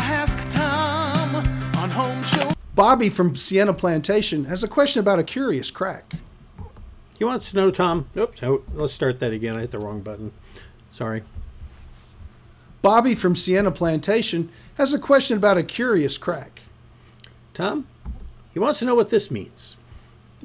Ask Tom on Home Show. Bobby from Sienna Plantation has a question about a curious crack. He wants to know, Tom. Oops, let's start that again. I hit the wrong button. Sorry. Bobby from Sienna Plantation has a question about a curious crack. Tom, he wants to know what this means.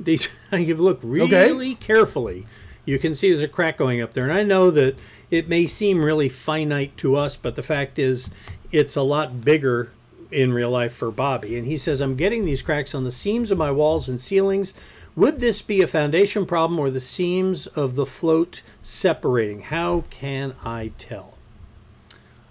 If you look really carefully, you can see there's a crack going up there. And I know that it may seem really finite to us, but the fact is it's a lot bigger in real life for Bobby. And he says, I'm getting these cracks on the seams of my walls and ceilings. Would this be a foundation problem or the seams of the float separating? How can I tell?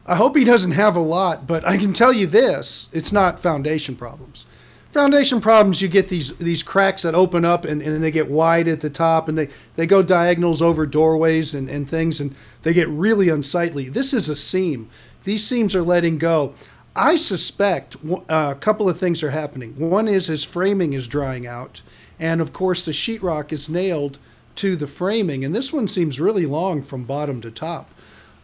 I hope he doesn't have a lot, but I can tell you this, it's not foundation problems. Foundation problems, you get these cracks that open up and they get wide at the top and they go diagonals over doorways and things, and they get really unsightly. This is a seam. These seams are letting go. I suspect a couple of things are happening. One is his framing is drying out, and of course the sheetrock is nailed to the framing, and this one seems really long from bottom to top.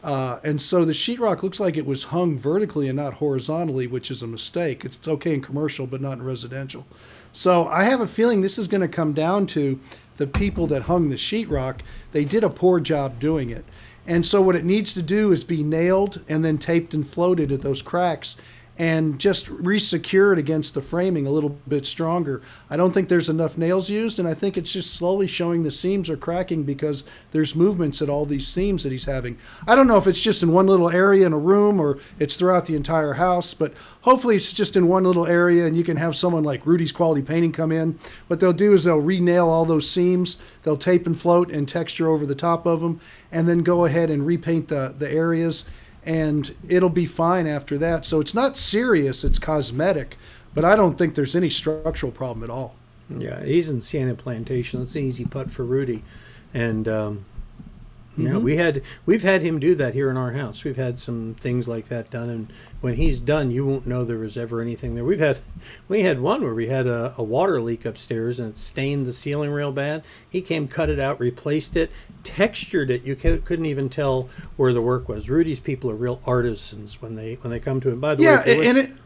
And so the sheetrock looks like it was hung vertically and not horizontally, which is a mistake. It's okay in commercial, but not in residential. So I have a feeling this is going to come down to the people that hung the sheetrock. They did a poor job doing it. And so what it needs to do is be nailed and then taped and floated at those cracks and just re-secure it against the framing a little bit stronger. I don't think there's enough nails used, and I think it's just slowly showing the seams are cracking because there's movements at all these seams that he's having. I don't know if it's just in one little area in a room or it's throughout the entire house, but hopefully it's just in one little area and you can have someone like Rudy's Quality Painting come in. What they'll do is they'll re-nail all those seams, they'll tape and float and texture over the top of them, and then go ahead and repaint the areas, and it'll be fine after that. So it's not serious, it's cosmetic, but I don't think there's any structural problem at all. Yeah, he's in Sienna Plantation. It's an easy putt for Rudy. And yeah, we've had him do that here in our house. We've had some things like that done, and when he's done, you won't know there was ever anything there. We had one where we had a water leak upstairs and it stained the ceiling real bad. He came, cut it out, replaced it, textured it. You couldn't even tell where the work was. Rudy's people are real artisans when they come to him. By the way, and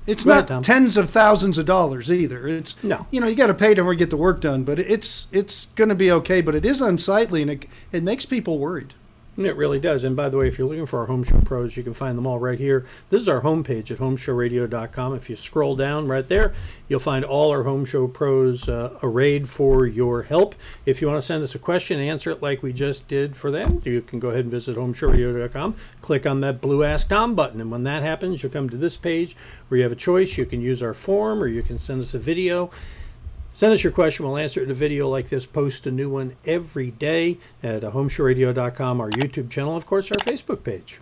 it's not tens of thousands of dollars either. It's no, you got to pay to get the work done, but it's going to be okay. But it is unsightly, and it makes people worried. It really does. And by the way, if you're looking for our Home Show Pros, you can find them all right here. This is our homepage at HomeShowRadio.com. If you scroll down right there, you'll find all our Home Show Pros arrayed for your help. If you want to send us a question, answer it like we just did for them, you can go ahead and visit HomeShowRadio.com. Click on that blue Ask Tom button, and when that happens, you'll come to this page where you have a choice. You can use our form, or you can send us a video. Send us your question. We'll answer it in a video like this. Post a new one every day at HomeShowRadio.com, our YouTube channel, of course, our Facebook page.